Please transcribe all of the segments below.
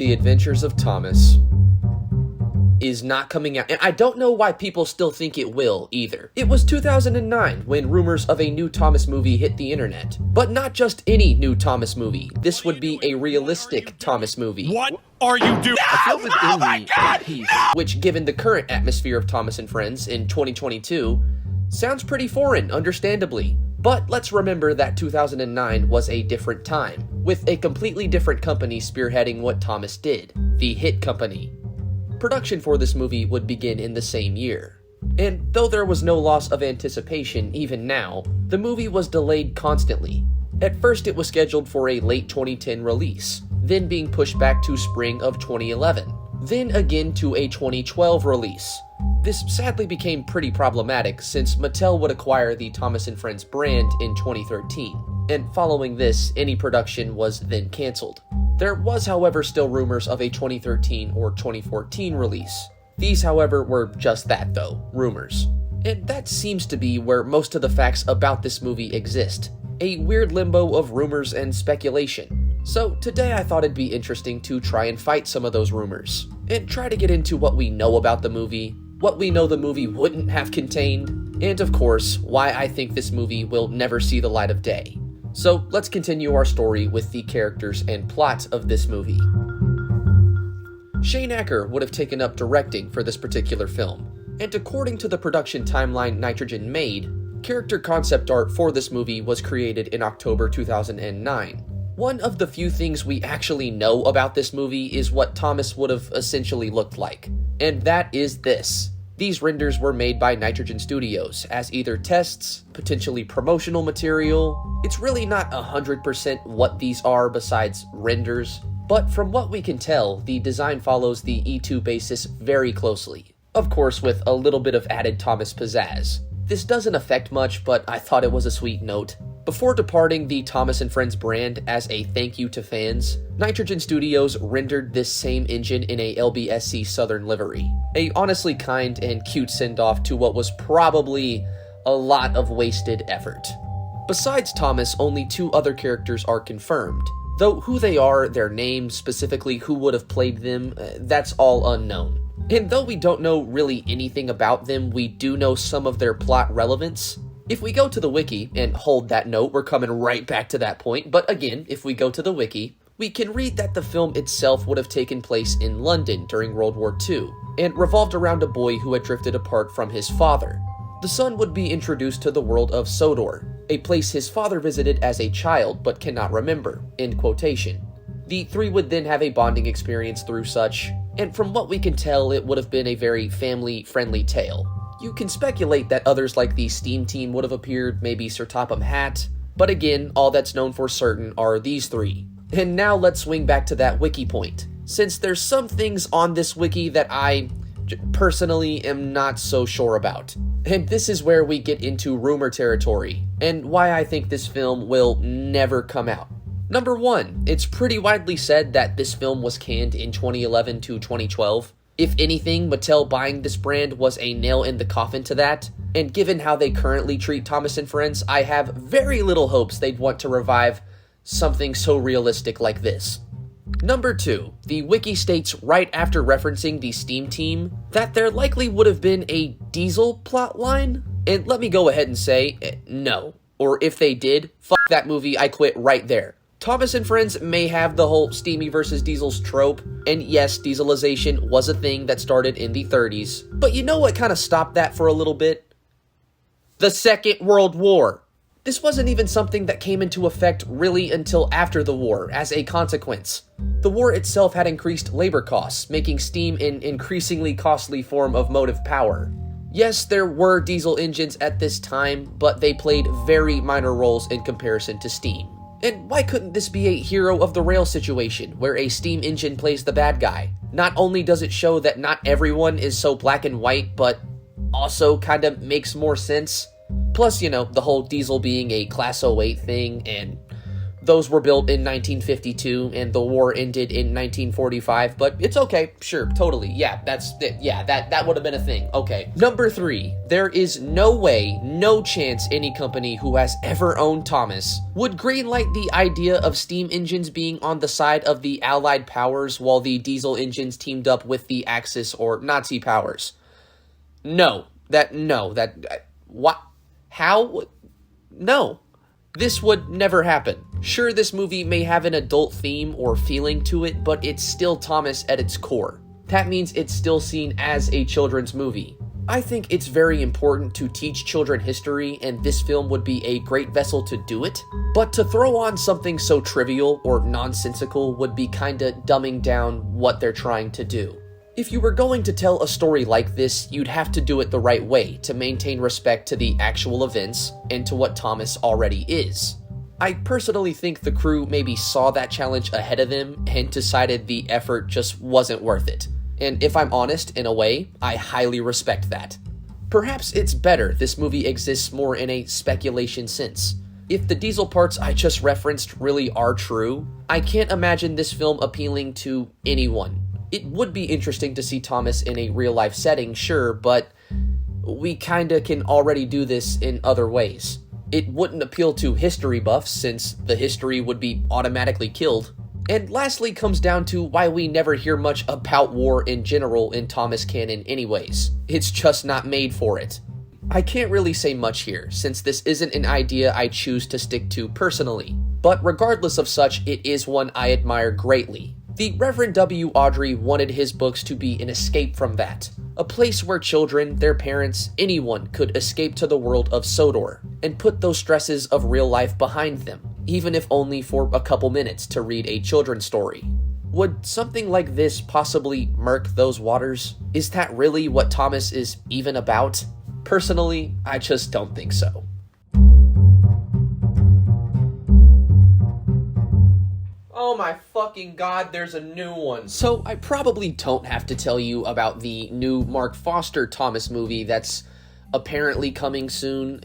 The Adventures of Thomas is not coming out, and I don't know why people still think it will either. It was 2009 when rumors of a new Thomas movie hit the internet. But not just any new Thomas movie. This would be a realistic Thomas movie. What are you doing? Oh my God! Which, given the current atmosphere of Thomas and Friends in 2022, sounds pretty foreign, understandably. But let's remember that 2009 was a different time, with a completely different company spearheading what Thomas did, the Hit Company. Production for this movie would begin in the same year. And though there was no loss of anticipation even now, the movie was delayed constantly. At first it was scheduled for a late 2010 release, then being pushed back to spring of 2011, then again to a 2012 release. This sadly became pretty problematic since Mattel would acquire the Thomas & Friends brand in 2013, and following this, any production was then cancelled. There was, however, still rumors of a 2013 or 2014 release. These, however, were just that though, rumors. And that seems to be where most of the facts about this movie exist, a weird limbo of rumors and speculation. So today I thought it'd be interesting to try and fight some of those rumors, and try to get into what we know about the movie, what we know the movie wouldn't have contained, and of course, why I think this movie will never see the light of day. So let's continue our story with the characters and plot of this movie. Shane Acker would have taken up directing for this particular film, and according to the production timeline Nitrogen made, character concept art for this movie was created in October 2009. One of the few things we actually know about this movie is what Thomas would have essentially looked like, and that is this. These renders were made by Nitrogen Studios as either tests, potentially promotional material. It's really not 100% what these are besides renders, but from what we can tell, the design follows the E2 basis very closely. Of course, with a little bit of added Thomas pizzazz. This doesn't affect much, but I thought it was a sweet note. Before departing the Thomas & Friends brand as a thank you to fans, Nitrogen Studios rendered this same engine in a LBSC Southern livery. A honestly kind and cute send-off to what was probably a lot of wasted effort. Besides Thomas, only 2 other characters are confirmed, though who they are, their names, specifically who would have played them, that's all unknown. And though we don't know really anything about them, we do know some of their plot relevance. If we go to the wiki, and hold that note, we're coming right back to that point, but again, if we go to the wiki, we can read that the film itself would have taken place in London during World War II, and revolved around a boy who had drifted apart from his father. The son would be introduced to the world of Sodor, a place his father visited as a child but cannot remember, end quotation. The 3 would then have a bonding experience through such, and from what we can tell, it would have been a very family-friendly tale. You can speculate that others like the Steam Team would have appeared, maybe Sir Topham Hatt, but again, all that's known for certain are these 3. And now let's swing back to that wiki point, since there's some things on this wiki that I personally am not so sure about. And this is where we get into rumor territory, and why I think this film will never come out. Number 1, it's pretty widely said that this film was canned in 2011 to 2012. If anything, Mattel buying this brand was a nail in the coffin to that, and given how they currently treat Thomas & Friends, I have very little hopes they'd want to revive something so realistic like this. Number 2, the wiki states right after referencing the Steam Team that there likely would have been a Diesel plotline, and let me go ahead and say, no. Or if they did, fuck that movie, I quit right there. Thomas & Friends may have the whole Steamy versus Diesels trope, and yes, dieselization was a thing that started in the 30s, but you know what kind of stopped that for a little bit? The Second World War. This wasn't even something that came into effect really until after the war, as a consequence. The war itself had increased labor costs, making steam an increasingly costly form of motive power. Yes, there were diesel engines at this time, but they played very minor roles in comparison to steam. And why couldn't this be a hero of the rail situation, where a steam engine plays the bad guy? Not only does it show that not everyone is so black and white, but also kinda makes more sense. Plus, you know, the whole diesel being a Class 08 thing, and those were built in 1952 and the war ended in 1945, but it's okay, sure, totally, yeah, that's it, yeah, that would have been a thing, okay. Number 3, there is no way, no chance any company who has ever owned Thomas would greenlight the idea of steam engines being on the side of the Allied powers while the diesel engines teamed up with the Axis or Nazi powers. What? How? No. This would never happen. Sure, this movie may have an adult theme or feeling to it, but it's still Thomas at its core. That means it's still seen as a children's movie. I think it's very important to teach children history, and this film would be a great vessel to do it. But to throw on something so trivial or nonsensical would be kinda dumbing down what they're trying to do. If you were going to tell a story like this, you'd have to do it the right way to maintain respect to the actual events and to what Thomas already is. I personally think the crew maybe saw that challenge ahead of them and decided the effort just wasn't worth it. And if I'm honest, in a way, I highly respect that. Perhaps it's better this movie exists more in a speculation sense. If the diesel parts I just referenced really are true, I can't imagine this film appealing to anyone. It would be interesting to see Thomas in a real-life setting, sure, but we kinda can already do this in other ways. It wouldn't appeal to history buffs, since the history would be automatically killed. And lastly comes down to why we never hear much about war in general in Thomas canon anyways. It's just not made for it. I can't really say much here, since this isn't an idea I choose to stick to personally. But regardless of such, it is one I admire greatly. The Reverend W. Awdry wanted his books to be an escape from that. A place where children, their parents, anyone could escape to the world of Sodor and put those stresses of real life behind them, even if only for a couple minutes to read a children's story. Would something like this possibly murk those waters? Is that really what Thomas is even about? Personally, I just don't think so. Oh my fucking god, there's a new one. So I probably don't have to tell you about the new Mark Foster Thomas movie that's apparently coming soon.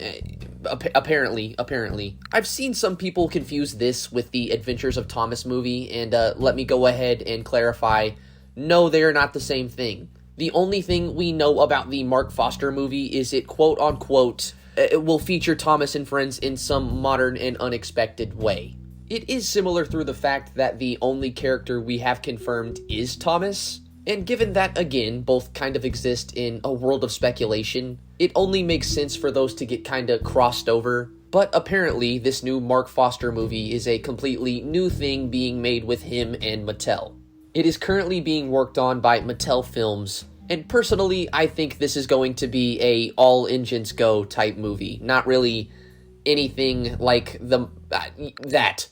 Apparently. I've seen some people confuse this with the Adventures of Thomas movie, and let me go ahead and clarify, no, they are not the same thing. The only thing we know about the Mark Foster movie is it quote-unquote it will feature Thomas and friends in some modern and unexpected way. It is similar through the fact that the only character we have confirmed is Thomas, and given that, again, both kind of exist in a world of speculation, it only makes sense for those to get kinda crossed over. But apparently, this new Mark Foster movie is a completely new thing being made with him and Mattel. It is currently being worked on by Mattel Films, and personally, I think this is going to be a all engines go type movie, not really anything like that.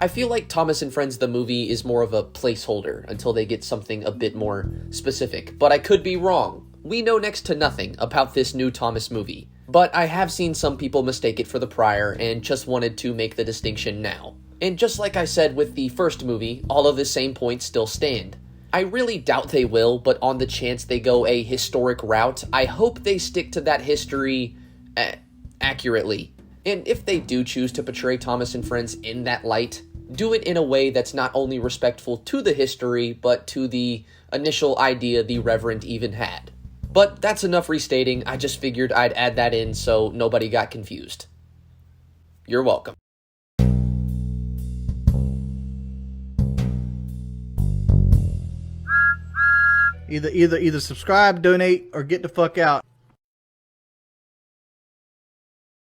I feel like Thomas and Friends the movie is more of a placeholder until they get something a bit more specific, but I could be wrong. We know next to nothing about this new Thomas movie, but I have seen some people mistake it for the prior and just wanted to make the distinction now. And just like I said with the first movie, all of the same points still stand. I really doubt they will, but on the chance they go a historic route, I hope they stick to that history accurately. And if they do choose to portray Thomas and Friends in that light, do it in a way that's not only respectful to the history, but to the initial idea the Reverend even had. But that's enough restating, I just figured I'd add that in so nobody got confused. You're welcome. Either subscribe, donate, or get the fuck out.